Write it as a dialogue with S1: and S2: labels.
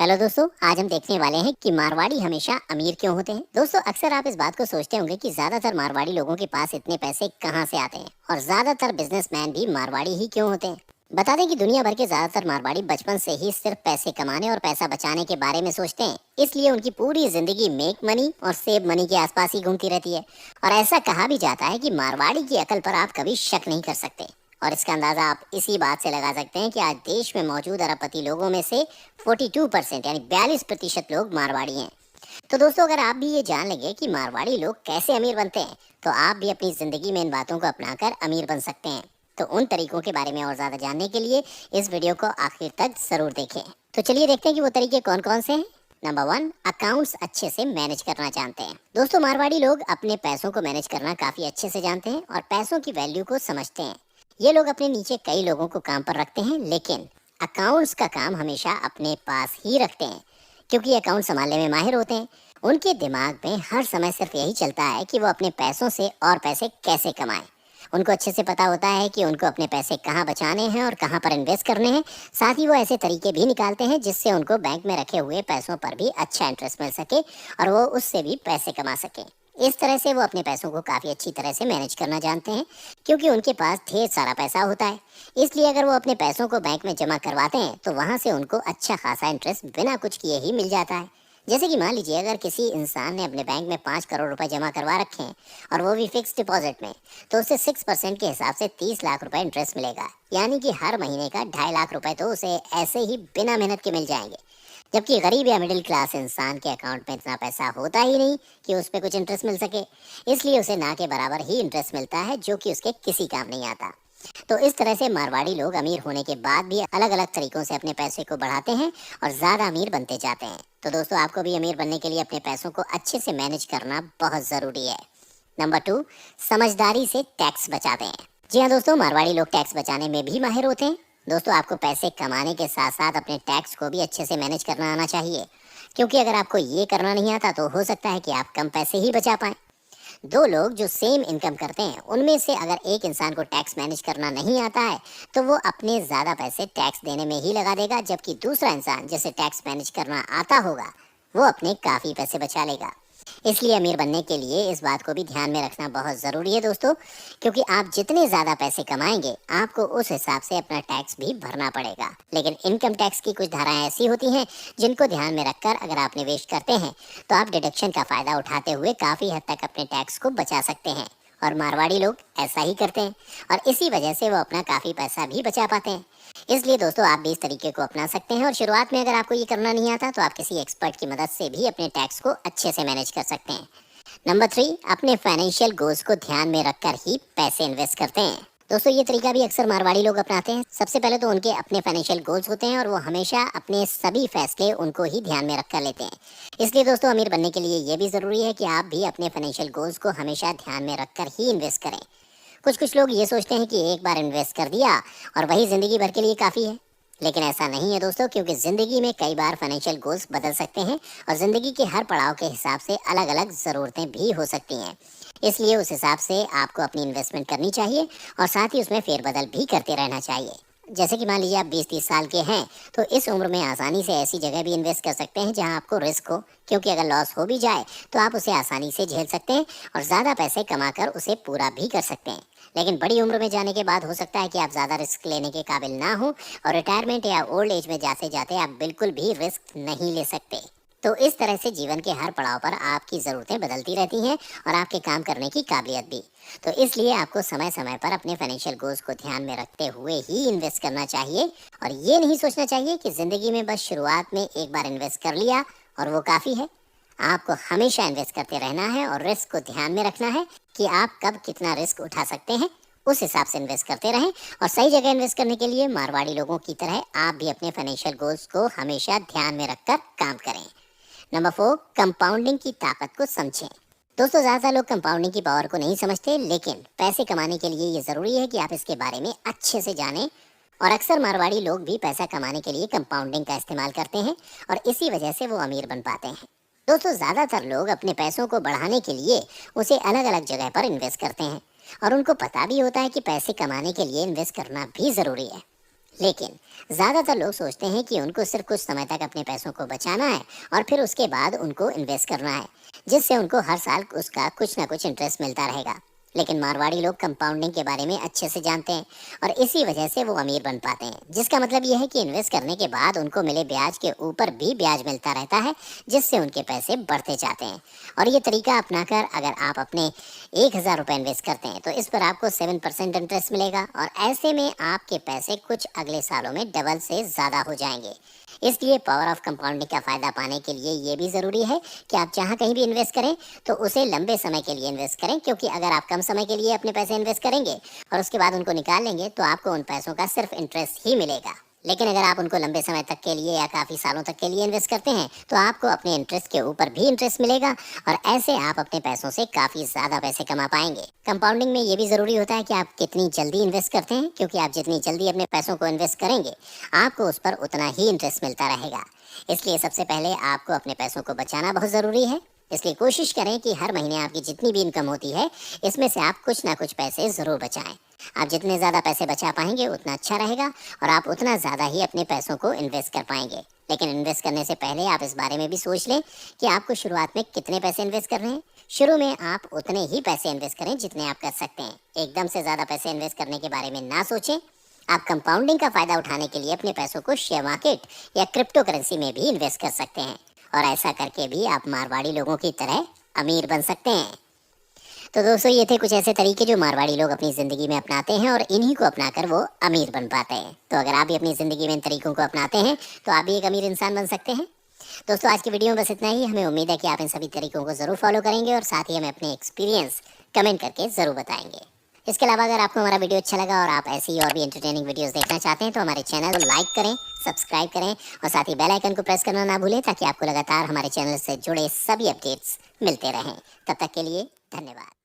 S1: Hello दोस्तों, आज हम देखने वाले हैं कि मारवाड़ी हमेशा अमीर क्यों होते हैं। दोस्तों, अक्सर आप इस बात को सोचते होंगे कि ज्यादातर मारवाड़ी लोगों के पास इतने पैसे कहां से आते हैं और ज्यादातर बिजनेसमैन भी मारवाड़ी ही क्यों होते हैं। बता दें कि दुनिया भर के ज्यादातर मारवाड़ी बचपन से ही सिर्फ पैसे कमाने और पैसा बचाने के बारे में सोचते हैं, इसलिए उनकी पूरी जिंदगी मेक मनी और सेव मनी के आसपास ही घूमती रहती है। और ऐसा कहा भी जाता है कि मारवाड़ी की अकल पर आप कभी शक नहीं कर सकते। और इसका अंदाजा आप इसी बात से लगा सकते हैं कि आज देश में मौजूद अरबपति लोगों में से 42% यानी 42% लोग मारवाड़ी हैं। तो दोस्तों, अगर आप भी ये जान लेंगे कि मारवाड़ी लोग कैसे अमीर बनते हैं, तो आप भी अपनी जिंदगी में इन बातों को अपनाकर अमीर बन सकते हैं। तो उन तरीकों के बारे में और ज्यादा जानने के लिए इस वीडियो को आखिर तक जरूर देखें। तो चलिए देखते हैं कि वो तरीके कौन कौन से हैं। नंबर 1, अकाउंट्स अच्छे से मैनेज करना जानते हैं। दोस्तों, मारवाड़ी लोग अपने पैसों को मैनेज करना काफी अच्छे से जानते हैं और पैसों की वैल्यू को समझते हैं। ये लोग अपने नीचे कई लोगों को काम पर रखते हैं, लेकिन अकाउंट्स का काम हमेशा अपने पास ही रखते हैं, क्योंकि अकाउंट संभालने में माहिर होते हैं। उनके दिमाग में हर समय सिर्फ यही चलता है कि वो अपने पैसों से और पैसे कैसे कमाएं। उनको अच्छे से पता होता है कि उनको अपने पैसे कहाँ बचाने हैं और कहाँ पर इन्वेस्ट करने हैं। साथ ही वो ऐसे तरीके भी निकालते हैं जिससे उनको बैंक में रखे हुए पैसों पर भी अच्छा इंटरेस्ट मिल सके और वो उससे भी पैसे कमा सके। इस तरह से वो अपने पैसों को काफी अच्छी तरह से मैनेज करना जानते हैं, क्योंकि उनके पास ढेर सारा पैसा होता है। इसलिए अगर वो अपने पैसों को बैंक में जमा करवाते हैं तो वहां से उनको अच्छा खासा इंटरेस्ट बिना कुछ किए ही मिल जाता है। जैसे कि मान लीजिए, अगर किसी इंसान ने अपने बैंक में 5 करोड़ रुपए जमा करवा रखे हैं और वो भी फिक्स डिपॉजिट में, तो उसे 6% के हिसाब से 30 लाख रुपए इंटरेस्ट मिलेगा। यानी कि हर महीने का 2.5 लाख रुपए तो उसे ऐसे ही बिना मेहनत के मिल जाएंगे। जबकि गरीब या मिडिल क्लास इंसान के अकाउंट में इतना पैसा होता ही नहीं कि उस पर कुछ इंटरेस्ट मिल सके, इसलिए उसे ना के बराबर ही इंटरेस्ट मिलता है, जो कि उसके किसी काम नहीं आता। तो इस तरह से मारवाड़ी लोग अमीर होने के बाद भी अलग अलग तरीकों से अपने पैसे को बढ़ाते हैं और ज्यादा अमीर बनते जाते हैं। तो दोस्तों, आपको भी अमीर बनने के लिए अपने पैसों को अच्छे से मैनेज करना बहुत जरूरी है। नंबर 2, समझदारी से टैक्स बचाते हैं। जी हाँ दोस्तों, मारवाड़ी लोग टैक्स बचाने में भी माहिर होते हैं। दोस्तों, आपको पैसे कमाने के साथ साथ अपने टैक्स को भी अच्छे से मैनेज करना आना चाहिए, क्योंकि अगर आपको ये करना नहीं आता तो हो सकता है कि आप कम पैसे ही बचा पाएं। दो लोग जो सेम इनकम करते हैं, उनमें से अगर एक इंसान को टैक्स मैनेज करना नहीं आता है तो वो अपने ज्यादा पैसे टैक्स देने में ही लगा देगा, जबकि दूसरा इंसान जिसे टैक्स मैनेज करना आता होगा वो अपने काफी पैसे बचा लेगा। इसलिए अमीर बनने के लिए इस बात को भी ध्यान में रखना बहुत ज़रूरी है दोस्तों, क्योंकि आप जितने ज़्यादा पैसे कमाएंगे आपको उस हिसाब से अपना टैक्स भी भरना पड़ेगा। लेकिन इनकम टैक्स की कुछ धाराएं ऐसी होती हैं जिनको ध्यान में रखकर अगर आप निवेश करते हैं तो आप डिडक्शन का फ़ायदा उठाते हुए काफ़ी हद तक अपने टैक्स को बचा सकते हैं। और मारवाड़ी लोग ऐसा ही करते हैं और इसी वजह से वो अपना काफ़ी पैसा भी बचा पाते हैं। इसलिए दोस्तों, आप भी इस तरीके को अपना सकते हैं और शुरुआत में अगर आपको ये करना नहीं आता तो आप किसी एक्सपर्ट की मदद से भी अपने टैक्स को अच्छे से मैनेज कर सकते हैं। नंबर 3, अपने फाइनेंशियल गोल्स को ध्यान में रखकर ही पैसे इन्वेस्ट करते हैं। दोस्तों, ये तरीका भी अक्सर मारवाड़ी लोग अपनाते हैं। सबसे पहले तो उनके अपने फाइनेंशियल गोल्स होते हैं और वो हमेशा अपने सभी फैसले उनको ही ध्यान में रखकर लेते हैं। इसलिए दोस्तों, अमीर बनने के लिए ये भी ज़रूरी है कि आप भी अपने फाइनेंशियल गोल्स को हमेशा ध्यान में रखकर ही इन्वेस्ट करें। कुछ लोग ये सोचते हैं कि एक बार इन्वेस्ट कर दिया और वही ज़िंदगी भर के लिए काफ़ी है, लेकिन ऐसा नहीं है दोस्तों, क्योंकि ज़िंदगी में कई बार फाइनेंशियल गोल्स बदल सकते हैं और ज़िंदगी के हर पड़ाव के हिसाब से अलग अलग ज़रूरतें भी हो सकती हैं। इसलिए उस हिसाब से आपको अपनी इन्वेस्टमेंट करनी चाहिए और साथ ही उसमें फेरबदल भी करते रहना चाहिए। जैसे कि मान लीजिए आप 20-30 साल के हैं, तो इस उम्र में आसानी से ऐसी जगह भी इन्वेस्ट कर सकते हैं जहां आपको रिस्क हो, क्योंकि अगर लॉस हो भी जाए तो आप उसे आसानी से झेल सकते हैं और ज़्यादा पैसे कमाकर उसे पूरा भी कर सकते हैं। लेकिन बड़ी उम्र में जाने के बाद हो सकता है कि आप ज़्यादा रिस्क लेने के काबिल ना हो और रिटायरमेंट या ओल्ड एज में जाते जाते आप बिल्कुल भी रिस्क नहीं ले सकते। तो इस तरह से जीवन के हर पड़ाव पर आपकी ज़रूरतें बदलती रहती हैं और आपके काम करने की काबिलियत भी। तो इसलिए आपको समय समय पर अपने फाइनेंशियल गोल्स को ध्यान में रखते हुए ही इन्वेस्ट करना चाहिए और ये नहीं सोचना चाहिए कि ज़िंदगी में बस शुरुआत में एक बार इन्वेस्ट कर लिया और वो काफ़ी है। आपको हमेशा इन्वेस्ट करते रहना है और रिस्क को ध्यान में रखना है कि आप कब कितना रिस्क उठा सकते हैं, उस हिसाब से इन्वेस्ट करते रहें। और सही जगह इन्वेस्ट करने के लिए मारवाड़ी लोगों की तरह आप भी अपने फाइनेंशियल गोल्स को हमेशा ध्यान में रखकर काम करें। नंबर 4, कंपाउंडिंग की ताकत को समझें। दोस्तों, ज़्यादा लोग कंपाउंडिंग की पावर को नहीं समझते, लेकिन पैसे कमाने के लिए ये ज़रूरी है कि आप इसके बारे में अच्छे से जानें। और अक्सर मारवाड़ी लोग भी पैसा कमाने के लिए कंपाउंडिंग का इस्तेमाल करते हैं और इसी वजह से वो अमीर बन पाते हैं। दोस्तों, ज़्यादातर लोग अपने पैसों को बढ़ाने के लिए उसे अलग अलग जगह पर इन्वेस्ट करते हैं और उनको पता भी होता है कि पैसे कमाने के लिए इन्वेस्ट करना भी ज़रूरी है। लेकिन ज्यादातर लोग सोचते हैं कि उनको सिर्फ कुछ समय तक अपने पैसों को बचाना है और फिर उसके बाद उनको इन्वेस्ट करना है, जिससे उनको हर साल उसका कुछ ना कुछ इंटरेस्ट मिलता रहेगा। लेकिन मारवाड़ी लोग कंपाउंडिंग के बारे में अच्छे से जानते हैं और इसी वजह से वो अमीर बन पाते हैं, जिसका मतलब यह है कि इन्वेस्ट करने के बाद उनको मिले ब्याज के ऊपर भी ब्याज मिलता रहता है, जिससे उनके पैसे बढ़ते जाते हैं। और ये तरीका अपनाकर अगर आप अपने 1,000 रुपये इन्वेस्ट करते हैं तो इस पर आपको 7% इंटरेस्ट मिलेगा और ऐसे में आपके पैसे कुछ अगले सालों में डबल से ज़्यादा हो जाएंगे। इसलिए पावर ऑफ कंपाउंडिंग का फायदा पाने के लिए ये भी ज़रूरी है कि आप जहाँ कहीं भी इन्वेस्ट करें तो उसे लंबे समय के लिए इन्वेस्ट करें, क्योंकि अगर आप कम समय के लिए अपने पैसे इन्वेस्ट करेंगे और उसके बाद उनको निकाल लेंगे तो आपको उन पैसों का सिर्फ इंटरेस्ट ही मिलेगा। लेकिन अगर आप उनको लंबे समय तक के लिए या काफ़ी सालों तक के लिए इन्वेस्ट करते हैं तो आपको अपने इंटरेस्ट के ऊपर भी इंटरेस्ट मिलेगा और ऐसे आप अपने पैसों से काफ़ी ज़्यादा पैसे कमा पाएंगे। कंपाउंडिंग में ये भी ज़रूरी होता है कि आप कितनी जल्दी इन्वेस्ट करते हैं, क्योंकि आप जितनी जल्दी अपने पैसों को इन्वेस्ट करेंगे आपको उस पर उतना ही इंटरेस्ट मिलता रहेगा। इसलिए सबसे पहले आपको अपने पैसों को बचाना बहुत ज़रूरी है। इसलिए कोशिश करें कि हर महीने आपकी जितनी भी इनकम होती है इसमें से आप कुछ ना कुछ पैसे ज़रूर बचाएं। आप जितने ज़्यादा पैसे बचा पाएंगे उतना अच्छा रहेगा और आप उतना ज़्यादा ही अपने पैसों को इन्वेस्ट कर पाएंगे। लेकिन इन्वेस्ट करने से पहले आप इस बारे में भी सोच लें कि आपको शुरुआत में कितने पैसे इन्वेस्ट कर रहे हैं। शुरू में आप उतने ही पैसे इन्वेस्ट करें जितने आप कर सकते हैं। एकदम से ज़्यादा पैसे इन्वेस्ट करने के बारे में ना सोचें। आप कंपाउंडिंग का फ़ायदा उठाने के लिए अपने पैसों को शेयर मार्केट या क्रिप्टो करेंसी में भी इन्वेस्ट कर सकते हैं और ऐसा करके भी आप मारवाड़ी लोगों की तरह अमीर बन सकते हैं। तो दोस्तों, ये थे कुछ ऐसे तरीके जो मारवाड़ी लोग अपनी ज़िंदगी में अपनाते हैं और इन्हीं को अपनाकर वो अमीर बन पाते हैं। तो अगर आप भी अपनी ज़िंदगी में इन तरीकों को अपनाते हैं तो आप भी एक अमीर इंसान बन सकते हैं। दोस्तों, आज की वीडियो में बस इतना ही। हमें उम्मीद है कि आप इन सभी तरीकों को ज़रूर फॉलो करेंगे और साथ ही हमें अपने एक्सपीरियंस कमेंट करके ज़रूर बताएंगे। इसके अलावा अगर आपको हमारा वीडियो अच्छा लगा और आप ऐसी और भी एंटरटेनिंग वीडियोस देखना चाहते हैं तो हमारे चैनल को लाइक करें, सब्सक्राइब करें और साथ ही बेल आइकन को प्रेस करना ना भूलें, ताकि आपको लगातार हमारे चैनल से जुड़े सभी अपडेट्स मिलते रहें। तब तक के लिए धन्यवाद।